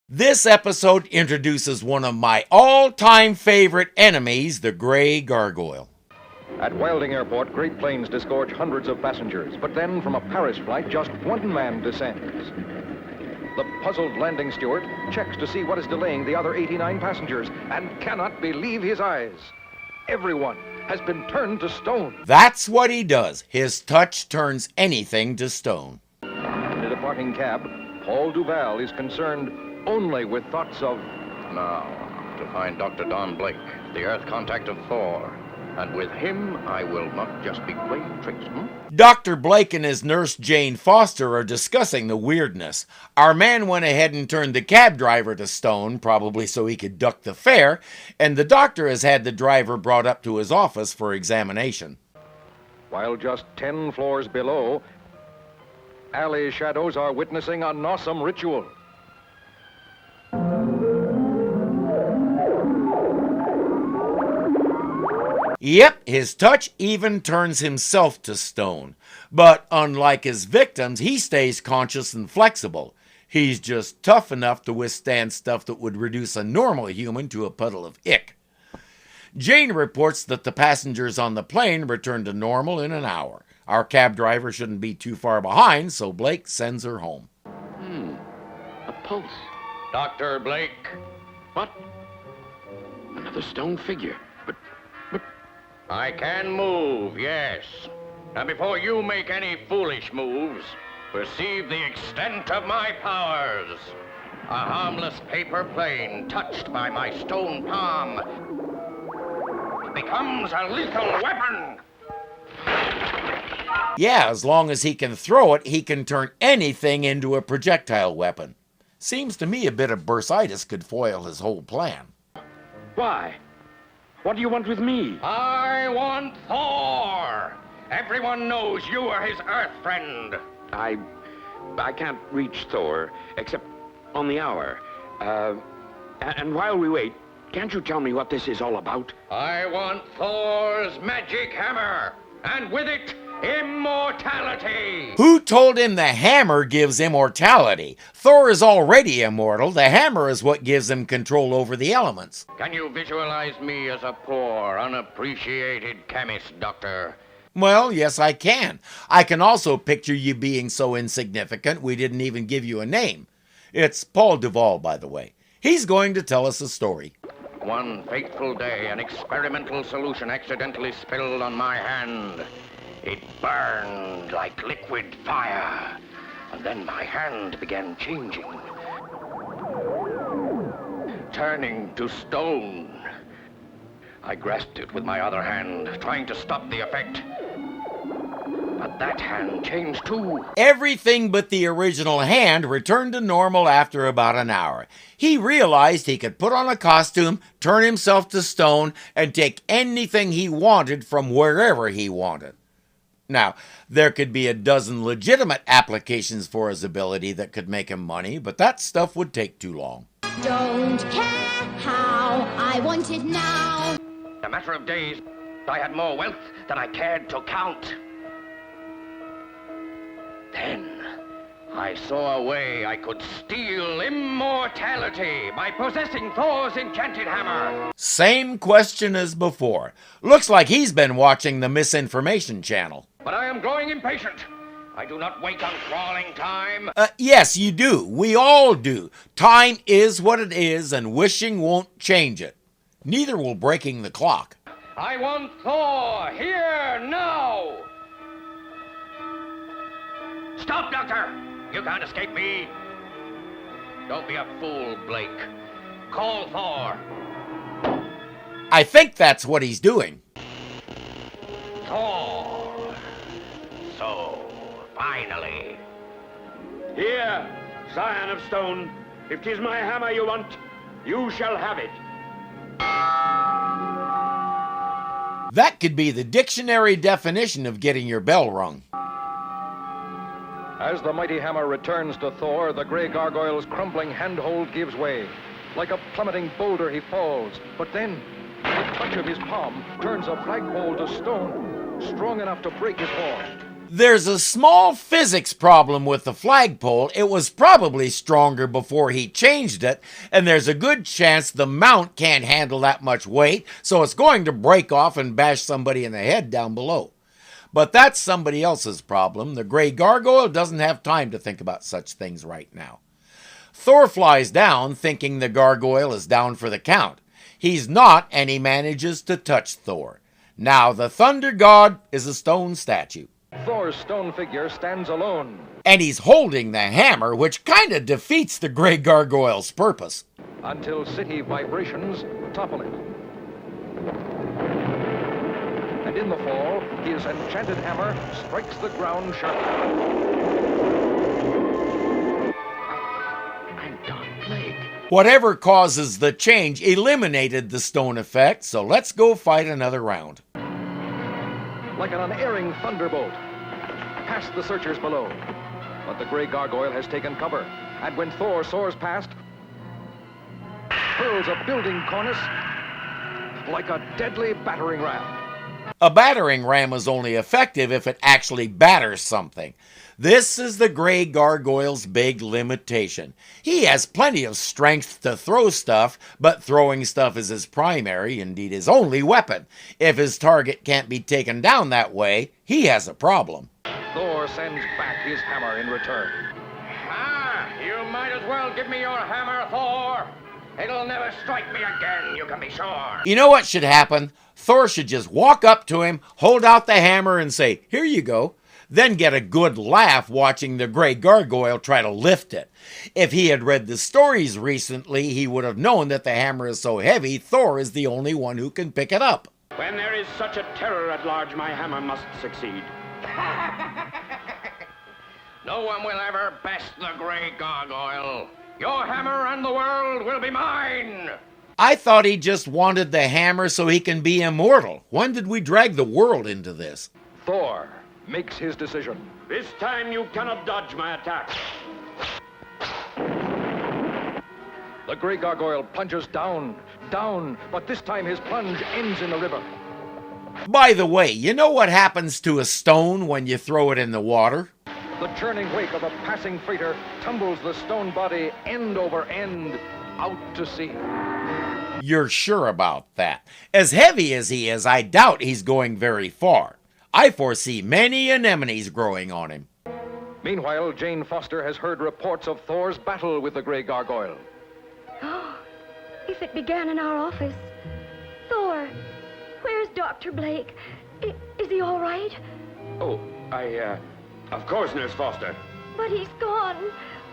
This episode introduces one of my all-time favorite enemies, the Gray Gargoyle. At Wilding Airport, Great Planes disgorge hundreds of passengers, but then from a Paris flight, just one man descends. The puzzled landing steward checks to see what is delaying the other 89 passengers and cannot believe his eyes. Everyone has been turned to stone. That's what he does. His touch turns anything to stone. In a departing cab, Paul Duval is concerned only with thoughts of... Now, to find Dr. Don Blake, the Earth contact of Thor. And with him, I will not just be playing tricks, Dr. Blake and his nurse Jane Foster are discussing the weirdness. Our man went ahead and turned the cab driver to stone, probably so he could duck the fare, and the doctor has had the driver brought up to his office for examination. While just 10 floors below, alley shadows are witnessing an awesome ritual. Yep, his touch even turns himself to stone. But unlike his victims, he stays conscious and flexible. He's just tough enough to withstand stuff that would reduce a normal human to a puddle of ick. Jane reports that the passengers on the plane return to normal in an hour. Our cab driver shouldn't be too far behind, so Blake sends her home. A pulse. Dr. Blake. What? Another stone figure. But I can move, yes. Now, before you make any foolish moves, perceive the extent of my powers. A harmless paper plane touched by my stone palm becomes a lethal weapon. Yeah, as long as he can throw it, he can turn anything into a projectile weapon. Seems to me a bit of bursitis could foil his whole plan. why? What do you want with me? I want Thor. Everyone knows you are his Earth friend. I can't reach Thor, except on the hour. And while we wait, can't you tell me what this is all about? I want Thor's magic hammer, and with it, immortality. Who told him the hammer gives immortality? Thor is already immortal. The hammer is what gives him control over the elements. Can you visualize me as a poor, unappreciated chemist, Doctor? Well, yes, I can. I can also picture you being so insignificant we didn't even give you a name. It's Paul Duval, by the way. He's going to tell us a story. One fateful day, an experimental solution accidentally spilled on my hand. It burned like liquid fire, and then my hand began changing, turning to stone. I grasped it with my other hand, trying to stop the effect. But that hand changed too. Everything but the original hand returned to normal after about an hour. He realized he could put on a costume, turn himself to stone, and take anything he wanted from wherever he wanted. Now, there could be a dozen legitimate applications for his ability that could make him money, but that stuff would take too long. Don't care how, I want it now. In a matter of days, I had more wealth than I cared to count. Then, I saw a way I could steal immortality by possessing Thor's enchanted hammer. Same question as before. Looks like he's been watching the Misinformation Channel. But I am growing impatient. I do not wait on crawling time. Yes, you do. We all do. Time is what it is, and wishing won't change it. Neither will breaking the clock. I want Thor here now. Stop, Doctor! You can't escape me. Don't be a fool, Blake. Call Thor. I think that's what he's doing. Thor. So, finally. Here, scion of stone, if 'tis my hammer you want, you shall have it. That could be the dictionary definition of getting your bell rung. As the mighty hammer returns to Thor, the Grey Gargoyle's crumbling handhold gives way. Like a plummeting boulder, he falls. But then, the touch of his palm turns a flagpole to stone, strong enough to break his fall. There's a small physics problem with the flagpole. It was probably stronger before he changed it, and there's a good chance the mount can't handle that much weight, so it's going to break off and bash somebody in the head down below. But that's somebody else's problem. The Gray Gargoyle doesn't have time to think about such things right now. Thor flies down, thinking the gargoyle is down for the count. He's not, and he manages to touch Thor. Now the thunder god is a stone statue. Thor's stone figure stands alone. And he's holding the hammer, which kind of defeats the Gray Gargoyle's purpose. Until city vibrations topple it. And in the fall, his enchanted hammer strikes the ground sharply. I'm Don Blake. Whatever causes the change eliminated the stone effect, so let's go fight another round. Like an unerring thunderbolt, past the searchers below. But the Grey Gargoyle has taken cover, and when Thor soars past, hurls a building cornice like a deadly battering ram. A battering ram is only effective if it actually batters something. This is the Gray Gargoyle's big limitation. He has plenty of strength to throw stuff, but throwing stuff is his primary, indeed his only weapon. If his target can't be taken down that way, he has a problem. Thor sends back his hammer in return. You might as well give me your hammer, Thor. It'll never strike me again, you can be sure. You know what should happen? Thor should just walk up to him, hold out the hammer, and say, "Here you go." Then get a good laugh watching the Gray Gargoyle try to lift it. If he had read the stories recently, he would have known that the hammer is so heavy, Thor is the only one who can pick it up. When there is such a terror at large, my hammer must succeed. No one will ever best the Grey Gargoyle. Your hammer and the world will be mine. I thought he just wanted the hammer so he can be immortal. When did we drag the world into this? Thor makes his decision. This time you cannot dodge my attack. The Grey Gargoyle plunges down, but this time his plunge ends in the river. By the way, you know what happens to a stone when you throw it in the water? The churning wake of a passing freighter tumbles the stone body end over end out to sea. You're sure about that? As heavy as he is, I doubt he's going very far. I foresee many anemones growing on him. Meanwhile, Jane Foster has heard reports of Thor's battle with the Grey Gargoyle. If it began in our office. Thor, where's Dr. Blake? Is he all right? Oh, of course, Nurse Foster. But he's gone.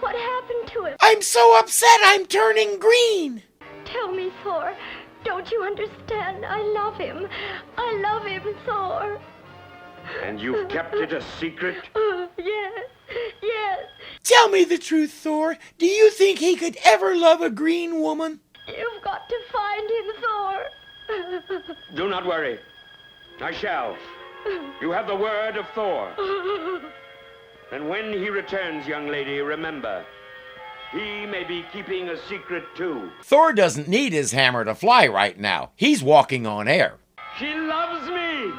What happened to him? I'm so upset I'm turning green. Tell me, Thor. Don't you understand? I love him. I love him, Thor. And you've kept it a secret? Yes. Tell me the truth, Thor. Do you think he could ever love a green woman? You've got to find him, Thor. Do not worry. I shall. You have the word of Thor. And when he returns, young lady, remember, he may be keeping a secret too. Thor doesn't need his hammer to fly right now. He's walking on air. She loves me.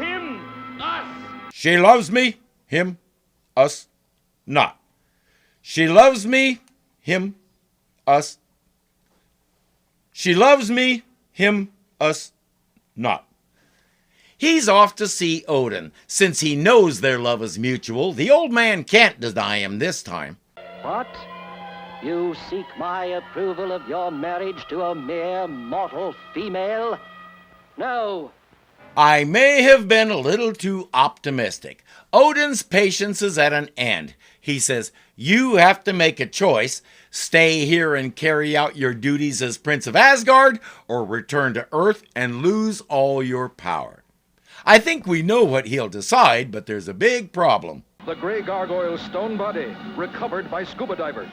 Him. Us. She loves me. Him. Us. Not. She loves me. Him. Us. She loves me. Him. Us. Not. He's off to see Odin. Since he knows their love is mutual, the old man can't deny him this time. What? You seek my approval of your marriage to a mere mortal female? No. I may have been a little too optimistic. Odin's patience is at an end. He says, you have to make a choice. Stay here and carry out your duties as Prince of Asgard, or return to Earth and lose all your power. I think we know what he'll decide, but there's a big problem. The Grey Gargoyle's stone body, recovered by scuba divers.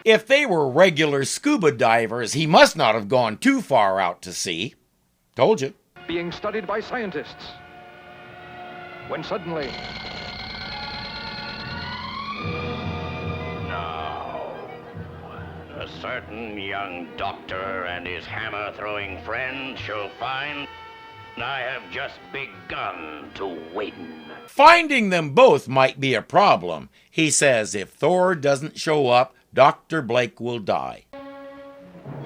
If they were regular scuba divers, he must not have gone too far out to sea. Told you. Being studied by scientists. When suddenly... Now, a certain young doctor and his hammer-throwing friend shall find I have just begun to win. Finding them both might be a problem. He says if Thor doesn't show up, Dr. Blake will die.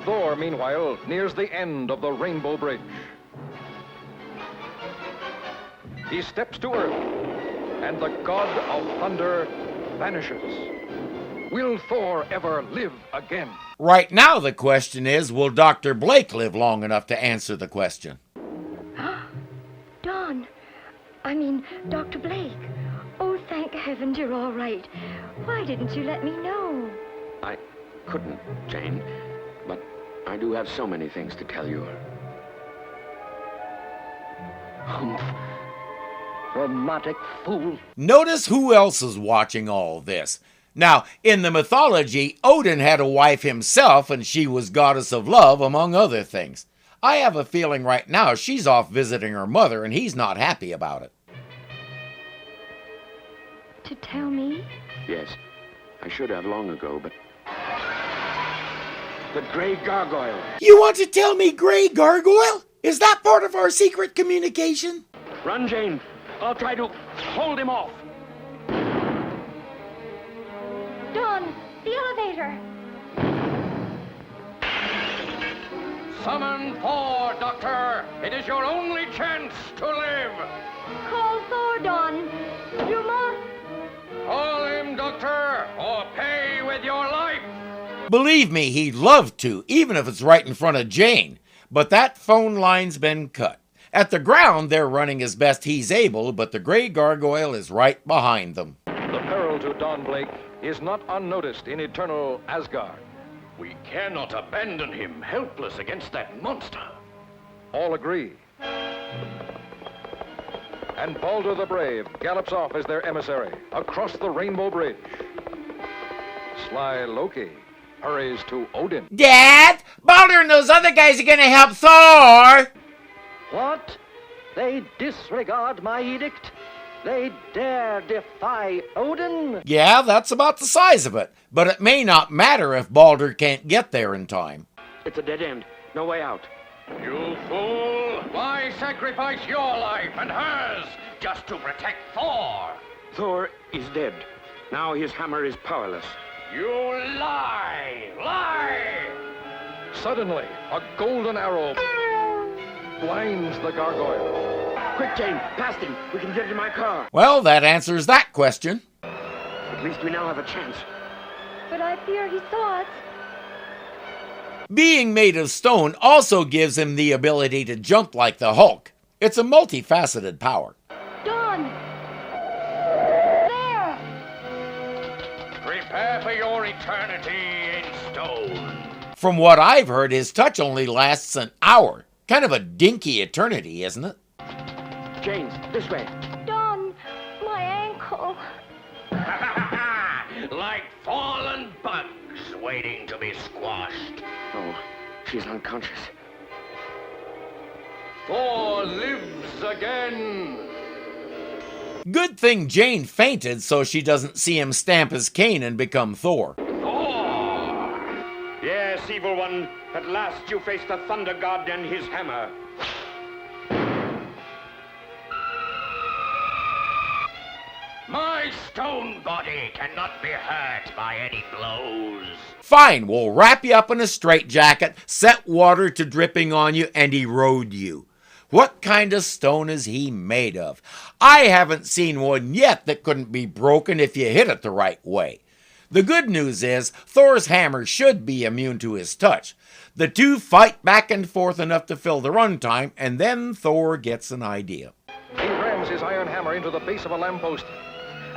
Thor, meanwhile, nears the end of the Rainbow Bridge. He steps to Earth, and the god of thunder vanishes. Will Thor ever live again? Right now the question is, will Dr. Blake live long enough to answer the question? Dr. Blake. Oh, thank heavens you're all right. Why didn't you let me know? I couldn't, Jane, but I do have so many things to tell you. Humph. Romantic fool. Notice who else is watching all this. Now, in the mythology, Odin had a wife himself, and she was goddess of love, among other things. I have a feeling right now she's off visiting her mother, and he's not happy about it. To tell me? Yes, I should have long ago, but... The Gray Gargoyle. You want to tell me Gray Gargoyle? Is that part of our secret communication? Run, Jane. I'll try to hold him off. Dawn, the elevator. Summon Thor, Doctor. It is your only chance to live. Call Thor, Dawn. You must. Call him, Doctor, or pay with your life. Believe me, he'd love to, even if it's right in front of Jane. But that phone line's been cut. At the ground, they're running as best he's able, but the Gray Gargoyle is right behind them. The peril to Don Blake is not unnoticed in eternal Asgard. We cannot abandon him helpless against that monster. All agree. And Balder the Brave gallops off as their emissary across the Rainbow Bridge. Sly Loki hurries to Odin. Dad, Balder and those other guys are gonna help Thor! What? They disregard my edict? They dare defy Odin? Yeah, that's about the size of it. But it may not matter if Balder can't get there in time. It's a dead end. No way out. You fool! Why sacrifice your life and hers just to protect Thor? Thor is dead. Now his hammer is powerless. You lie! Lie! Suddenly, a golden arrow blinds the gargoyle. Quick, Jane, past him. We can get to my car. Well, that answers that question. At least we now have a chance. But I fear he saw us. Being made of stone also gives him the ability to jump like the Hulk. It's a multifaceted power. Dawn! There! Prepare for your eternity in stone. From what I've heard, his touch only lasts an hour. Kind of a dinky eternity, isn't it? Jane, this way. Dawn, my ankle. Like fallen bugs waiting to be squashed. Oh, she's unconscious. Thor lives again. Good thing Jane fainted so she doesn't see him stamp his cane and become Thor. Thor! Yes, evil one. At last you face the thunder god and his hammer. My stone body cannot be hurt by any blows. Fine, we'll wrap you up in a straitjacket, set water to dripping on you, and erode you. What kind of stone is he made of? I haven't seen one yet that couldn't be broken if you hit it the right way. The good news is Thor's hammer should be immune to his touch. The two fight back and forth enough to fill the runtime, and then Thor gets an idea. He rams his iron hammer into the base of a lamppost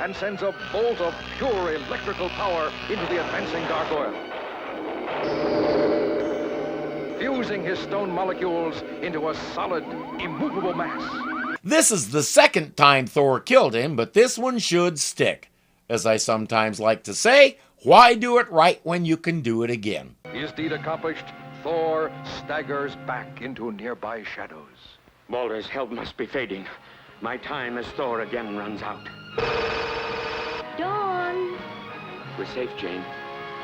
and sends a bolt of pure electrical power into the advancing gargoyle, fusing his stone molecules into a solid, immovable mass. This is the second time Thor killed him, but this one should stick. As I sometimes like to say, why do it right when you can do it again? His deed accomplished, Thor staggers back into nearby shadows. Balder's help must be fading. My time as Thor again runs out. Dawn! We're safe, Jane.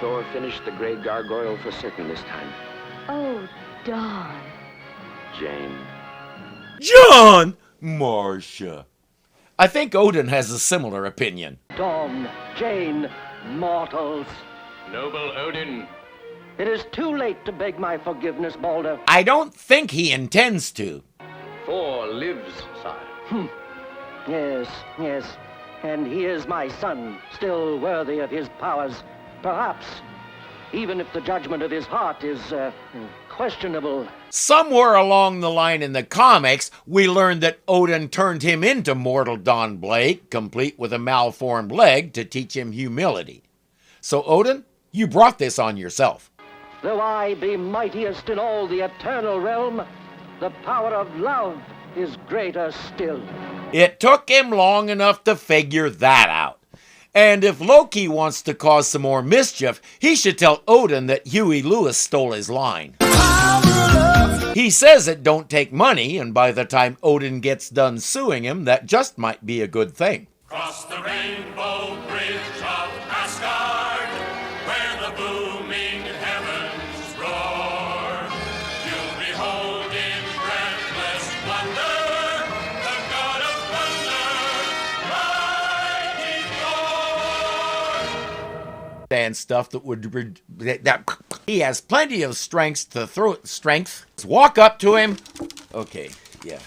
Thor finished the Gray Gargoyle for certain this time. Oh, Dawn. Jane. John! Marcia. I think Odin has a similar opinion. Dawn, Jane, mortals. Noble Odin, It is too late to beg my forgiveness, Balder. I don't think he intends to. Thor lives, sire. Yes, yes. And he is my son, still worthy of his powers. Perhaps, even if the judgment of his heart is questionable. Somewhere along the line in the comics, we learned that Odin turned him into mortal Don Blake, complete with a malformed leg, to teach him humility. So Odin, you brought this on yourself. Though I be mightiest in all the eternal realm, the power of love is greater still. It took him long enough to figure that out. And if Loki wants to cause some more mischief, he should tell Odin that Huey Lewis stole his line. He says it don't take money, and by the time Odin gets done suing him, that just might be a good thing. Cross the rainbow bridge of Asgard, where the booming heavens roar. You'll behold in breathless wonder the god of thunder, mighty Thor. And stuff that would he has plenty of strength to throw strength. Walk up to him. Okay, yeah.